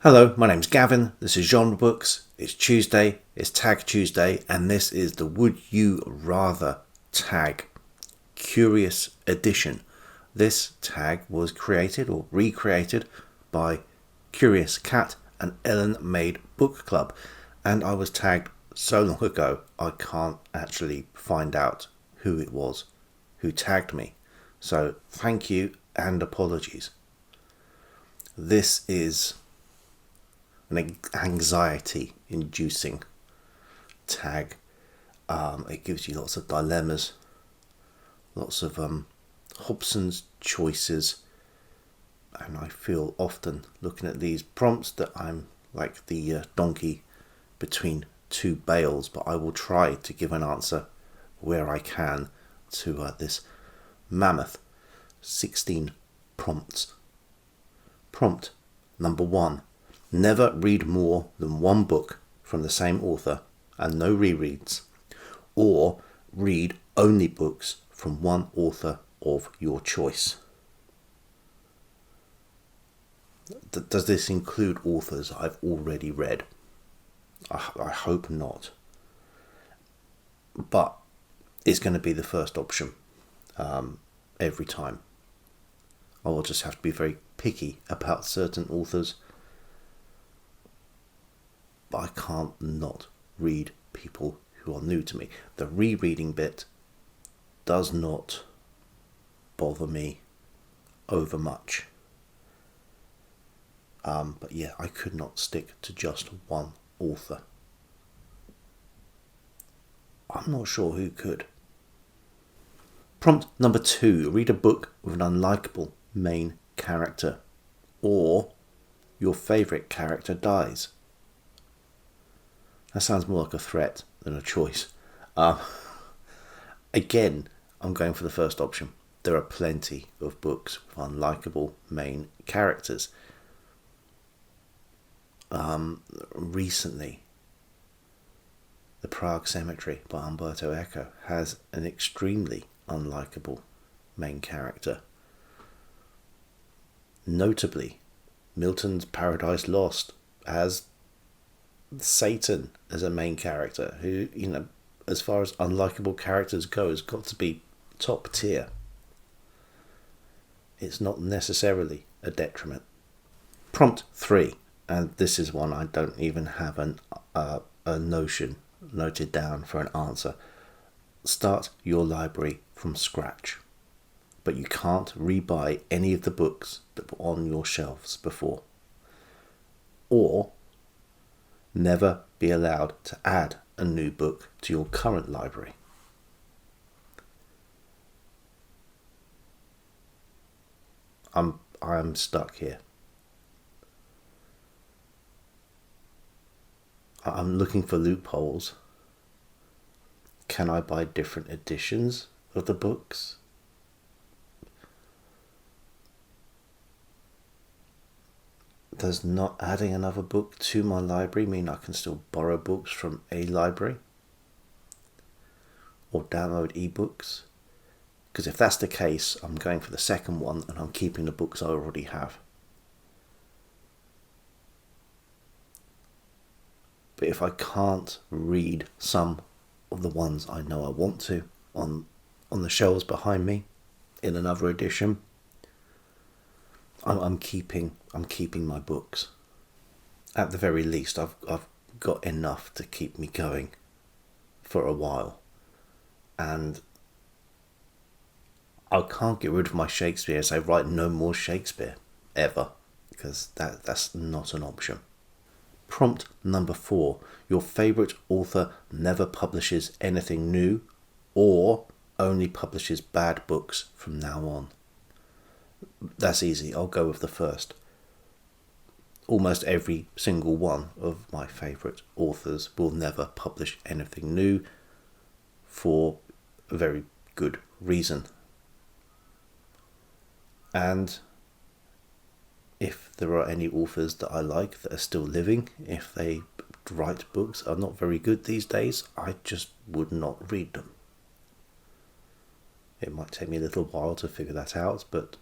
Hello, my name's Gavin, this is Genre Books, it's Tuesday, it's Tag Tuesday, and this is the Would You Rather tag, Curious Edition. This tag was created or recreated by Curious Cat and Ellen Made Book Club, and I was tagged so long ago I can't actually find out who it was who tagged me. So thank you and apologies. This is an anxiety-inducing tag. It gives you lots of dilemmas, lots of Hobson's choices, and I feel often looking at these prompts that I'm like the donkey between two bales, but I will try to give an answer where I can to this mammoth 16 prompts. Prompt number 1. Never read more than one book from the same author and no rereads, or read only books from one author of your choice. Does this include authors I've already read? I hope not. But it's going to be the first option every time. I will just have to be very picky about certain authors. But I can't not read people who are new to me. The rereading bit does not bother me over much. But yeah, I could not stick to just one author. I'm not sure who could. Prompt number 2. Read a book with an unlikable main character, or your favourite character dies. That sounds more like a threat than a choice. Again, I'm going for the first option. There are plenty of books with unlikable main characters. Recently, The Prague Cemetery by Umberto Eco has an extremely unlikable main character. Notably, Milton's Paradise Lost has Satan as a main character who, as far as unlikable characters go, has got to be top tier. It's not necessarily a detriment. Prompt 3, and this is one I don't even have a notion noted down for an answer. Start your library from scratch, but you can't rebuy any of the books that were on your shelves before. Or never be allowed to add a new book to your current library. I'm stuck here. I'm looking for loopholes. Can I buy different editions of the books? Does not adding another book to my library mean I can still borrow books from a library? Or download ebooks? Because if that's the case, I'm going for the second one and I'm keeping the books I already have. But if I can't read some of the ones I know I want to on the shelves behind me in another edition, I'm keeping my books. At the very least, I've got enough to keep me going for a while, and I can't get rid of my Shakespeare and say, right, no more Shakespeare ever, because that's not an option. Prompt number 4. Your favourite author never publishes anything new, or only publishes bad books from now on. That's easy. I'll go with the first. Almost every single one of my favourite authors will never publish anything new for a very good reason. And if there are any authors that I like that are still living, if they write books are not very good these days, I just would not read them. It might take me a little while to figure that out, but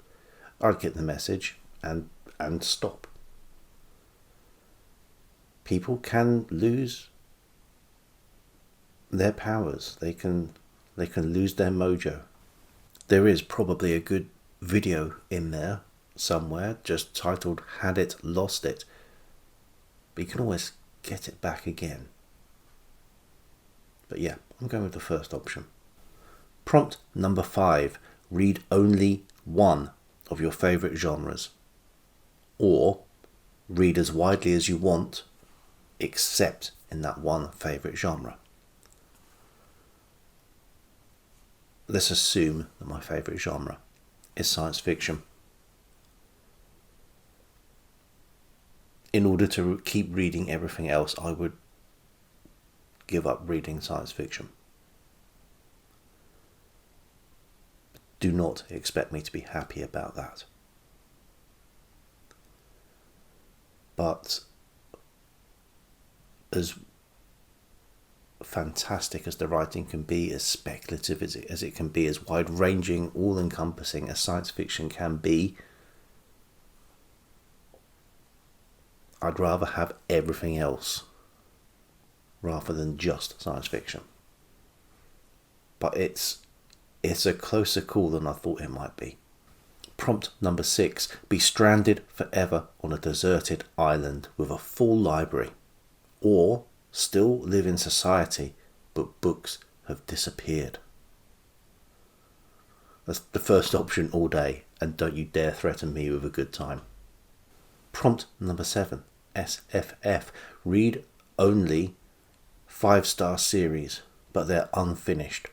I'd get the message and stop. people can lose their powers. They can lose their mojo. There is probably a good video in there somewhere just titled "Had It, Lost It," but you can always get it back again. But yeah, I'm going with the first option. Prompt number 5. Read only one of your favourite genres, or read as widely as you want except in that one favourite genre. Let's assume that my favourite genre is science fiction. In order to keep reading everything else, I would give up reading science fiction. Do not expect me to be happy about that. But as fantastic as the writing can be, as speculative as it can be, as wide-ranging, all-encompassing as science fiction can be, I'd rather have everything else rather than just science fiction. But it's a closer call than I thought it might be. Prompt number 6. Be stranded forever on a deserted island with a full library, or still live in society but books have disappeared. That's the first option all day, and don't you dare threaten me with a good time. Prompt number 7. SFF. Read only 5-star series but they're unfinished,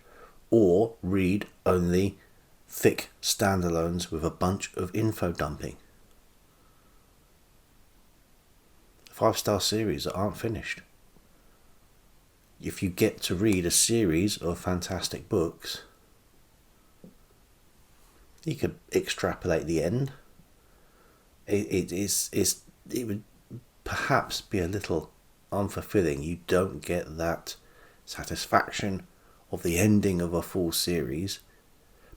or read only thick standalones with a bunch of info dumping. 5-star series that aren't finished. If you get to read a series of fantastic books, you could extrapolate the end. It would perhaps be a little unfulfilling. You don't get that satisfaction of the ending of a full series,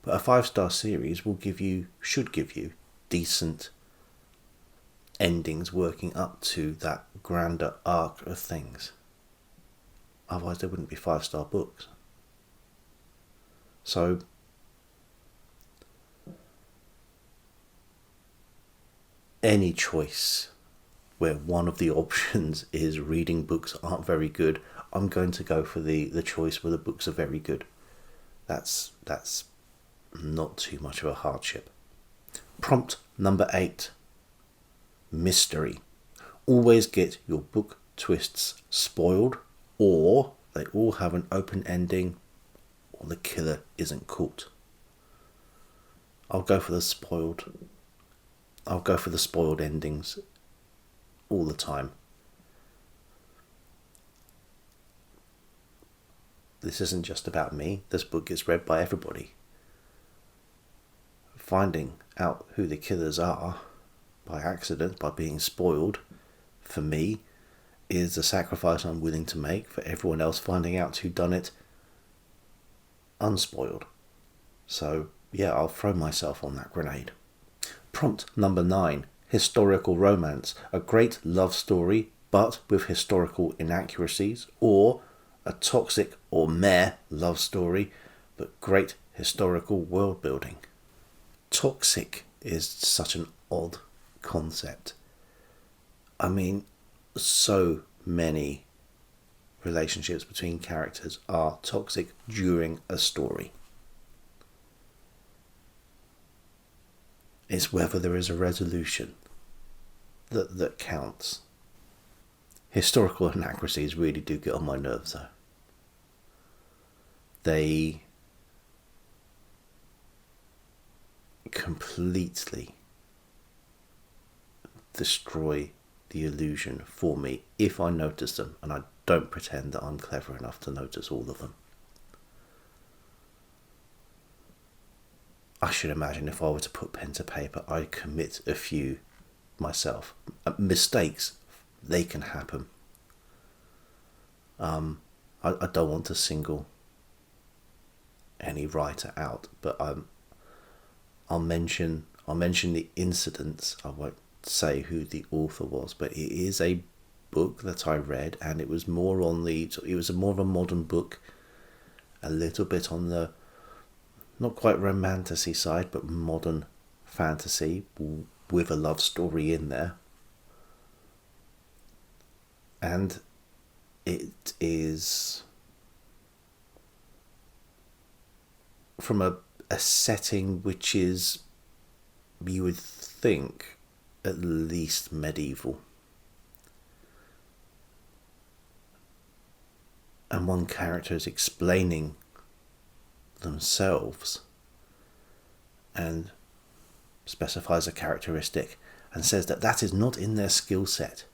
but a 5-star series should give you decent endings working up to that grander arc of things. Otherwise there wouldn't be 5-star books. So any choice where one of the options is reading books aren't very good, I'm going to go for the choice where the books are very good. That's not too much of a hardship. Prompt number 8. Mystery. Always get your book twists spoiled, or they all have an open ending, or the killer isn't caught. I'll go for the spoiled endings all the time. This isn't just about me. This book gets read by everybody. Finding out who the killers are by accident, by being spoiled, for me, is a sacrifice I'm willing to make for everyone else finding out who done it unspoiled. So yeah, I'll throw myself on that grenade. Prompt number 9. Historical romance. A great love story but with historical inaccuracies, or a toxic or meh love story but great historical world building. Toxic is such an odd concept. I mean, so many relationships between characters are toxic during a story. It's whether there is a resolution that counts. Historical inaccuracies really do get on my nerves though. They completely destroy the illusion for me if I notice them, and I don't pretend that I'm clever enough to notice all of them. I should imagine if I were to put pen to paper, I'd commit a few myself. Mistakes, they can happen. I don't want to single any writer out, but I'll mention the incidents. I won't say who the author was, but it is a book that I read, and it was more of a modern book, a little bit on the not quite romantasy side, but modern fantasy with a love story in there. And it is from a setting which is, you would think, at least medieval. And one character is explaining themselves and specifies a characteristic and says that is not in their skill set.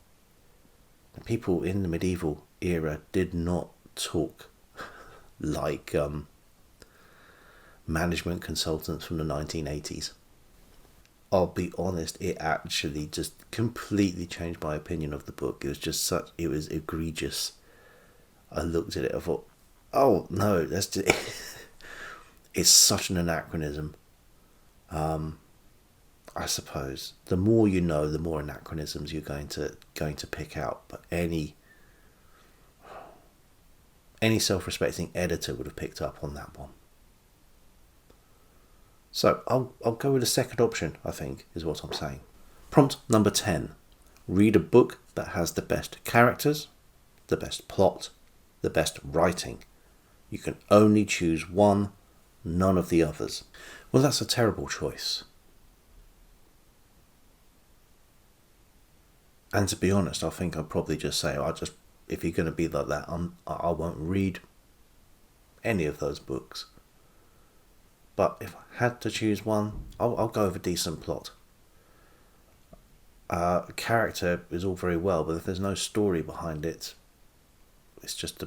The people in the medieval era did not talk like management consultants from the 1980s. I'll be honest, it actually just completely changed my opinion of the book. It was egregious. I looked at it, I thought, oh no, that's just it's such an anachronism. I suppose the more you know, the more anachronisms you're going to pick out. But any self-respecting editor would have picked up on that one. So I'll go with the second option, I think, is what I'm saying. Prompt number 10. Read a book that has the best characters, the best plot, the best writing. You can only choose one, none of the others. Well, that's a terrible choice. And to be honest, I think I'd probably just say, if you're going to be like that, I won't read any of those books. But if I had to choose one, I'll go with a decent plot. Character is all very well, but if there's no story behind it, it's just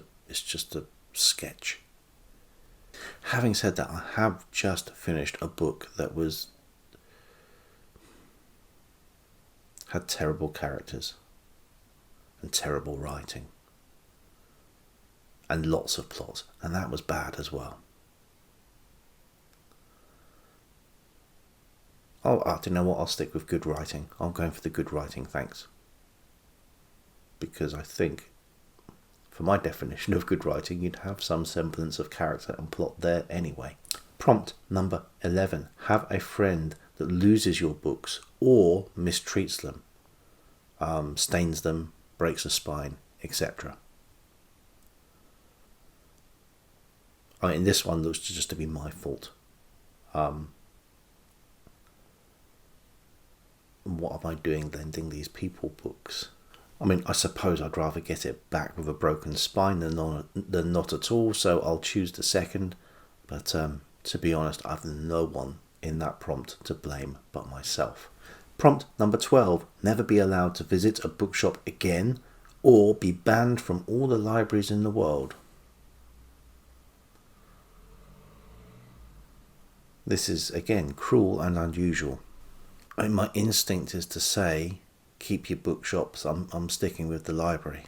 a sketch. Having said that, I have just finished a book that had terrible characters and terrible writing and lots of plot, and that was bad as well. Oh, do you know what? I'll stick with good writing. I'm going for the good writing, thanks. Because I think, for my definition of good writing, you'd have some semblance of character and plot there anyway. Prompt number 11. Have a friend that loses your books or mistreats them, stains them, breaks a spine, etc. This one looks just to be my fault. What am I doing lending these people books? I suppose I'd rather get it back with a broken spine than not at all, so I'll choose the second. But to be honest, I've no one in that prompt to blame but myself. Prompt number 12. Never be allowed to visit a bookshop again or be banned from all the libraries in the world. This is, again, cruel and unusual. My instinct is to say, keep your bookshops. I'm sticking with the library.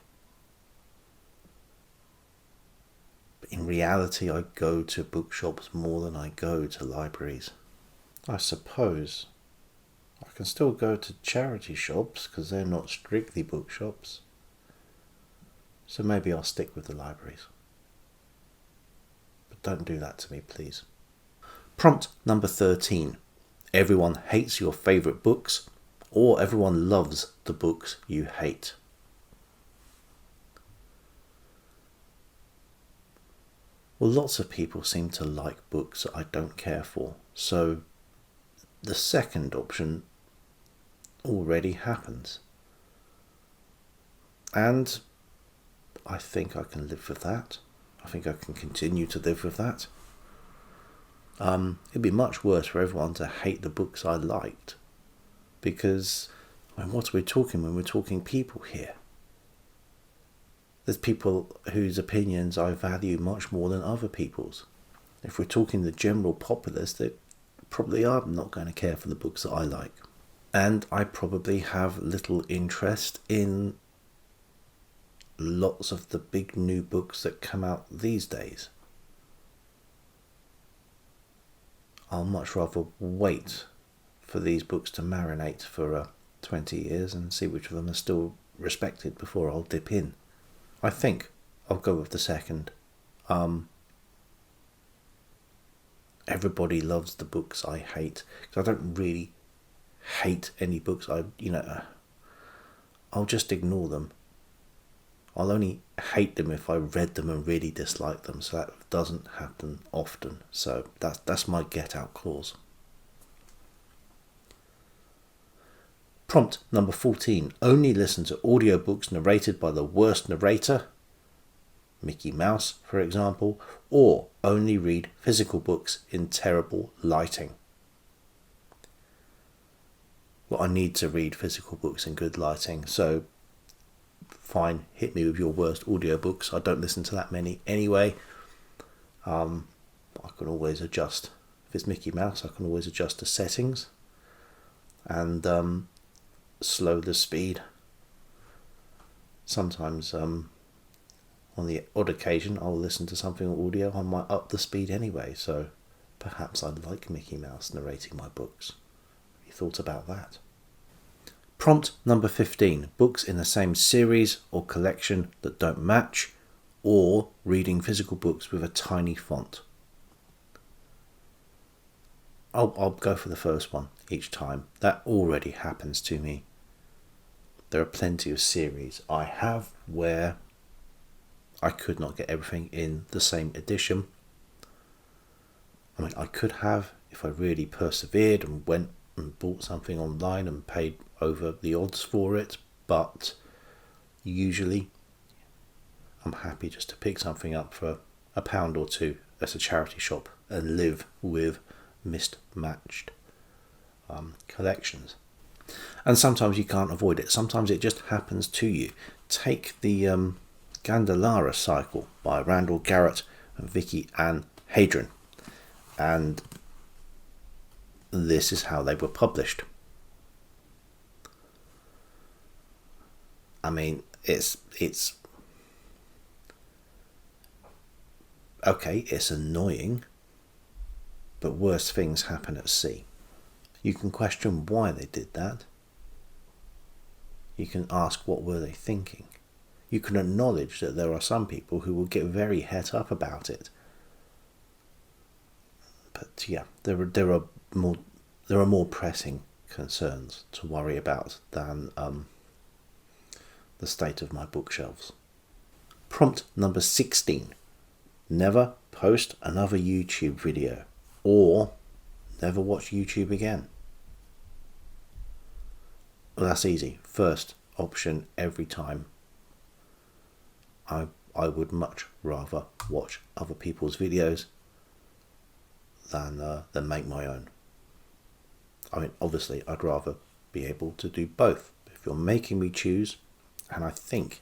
But in reality, I go to bookshops more than I go to libraries. I suppose I can still go to charity shops because they're not strictly bookshops. So maybe I'll stick with the libraries. But don't do that to me, please. Prompt number 13. Everyone hates your favourite books, or everyone loves the books you hate. Well, lots of people seem to like books that I don't care for, so the second option already happens. And I think I can live with that. I think I can continue to live with that. It'd be much worse for everyone to hate the books I liked. Because, what are we talking when we're talking people here? There's people whose opinions I value much more than other people's. If we're talking the general populace, they probably are not going to care for the books that I like. And I probably have little interest in lots of the big new books that come out these days. I'll much rather wait for these books to marinate for 20 years and see which of them are still respected before I'll dip in. I think I'll go with the second. Everybody loves the books I hate, because I don't really hate any books. I'll just ignore them. I'll only hate them if I read them and really dislike them, so that doesn't happen often. So that's my get out clause. Prompt number 14. Only listen to audiobooks narrated by the worst narrator, Mickey Mouse, for example, or only read physical books in terrible lighting. Well, I need to read physical books in good lighting, so fine, hit me with your worst audiobooks. I don't listen to that many anyway. I can always adjust. If it's Mickey Mouse, I can always adjust the settings and slow the speed. Sometimes on the odd occasion I'll listen to something on audio, I might up the speed anyway, so perhaps I like Mickey Mouse narrating my books. Have you thought about that? Prompt number 15. Books in the same series or collection that don't match, or reading physical books with a tiny font. I'll go for the first one each time. That already happens to me. There are plenty of series I have where I could not get everything in the same edition. I mean, I could have if I really persevered and went and bought something online and paid over the odds for it, but usually I'm happy just to pick something up for £1 or £2 at a charity shop and live with mismatched collections. And sometimes you can't avoid it. Sometimes it just happens to you. Take the Gandalara cycle by Randall Garrett and Vicky Ann Hadrian, and this is how they were published. I mean, it's okay, it's annoying, but worse things happen at sea. You can question why they did that. You can ask what were they thinking. You can acknowledge that there are some people who will get very het up about it. But yeah, there are more pressing concerns to worry about than the state of my bookshelves. Prompt number 16. Never post another YouTube video, or never watch YouTube again. Well, that's easy. First option every time. I would much rather watch other people's videos than make my own. I mean, obviously, I'd rather be able to do both. If you're making me choose, and I think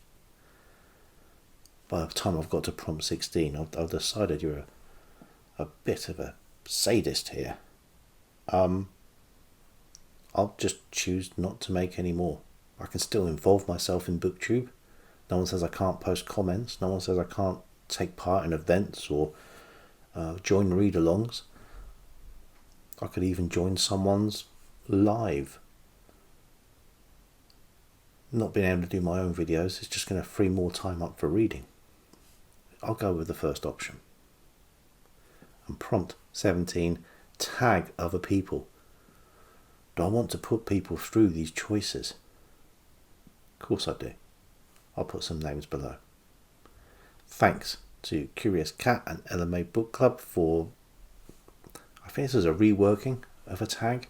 by the time I've got to prompt 16, I've decided you're a bit of a sadist here. I'll just choose not to make any more. I can still involve myself in BookTube. No one says I can't post comments. No one says I can't take part in events or join read-alongs. I could even join someone's live. Not being able to do my own videos is just going to free more time up for reading. I'll go with the first option. And prompt 17, tag other people. Do I want to put people through these choices? Of course I do. I'll put some names below. Thanks to Curious Cat and LMA Book Club for, I think this is a reworking of a tag.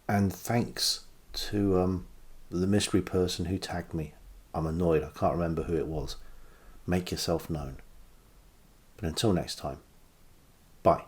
And thanks to the mystery person who tagged me. I'm annoyed, I can't remember who it was. Make yourself known. But until next time, bye.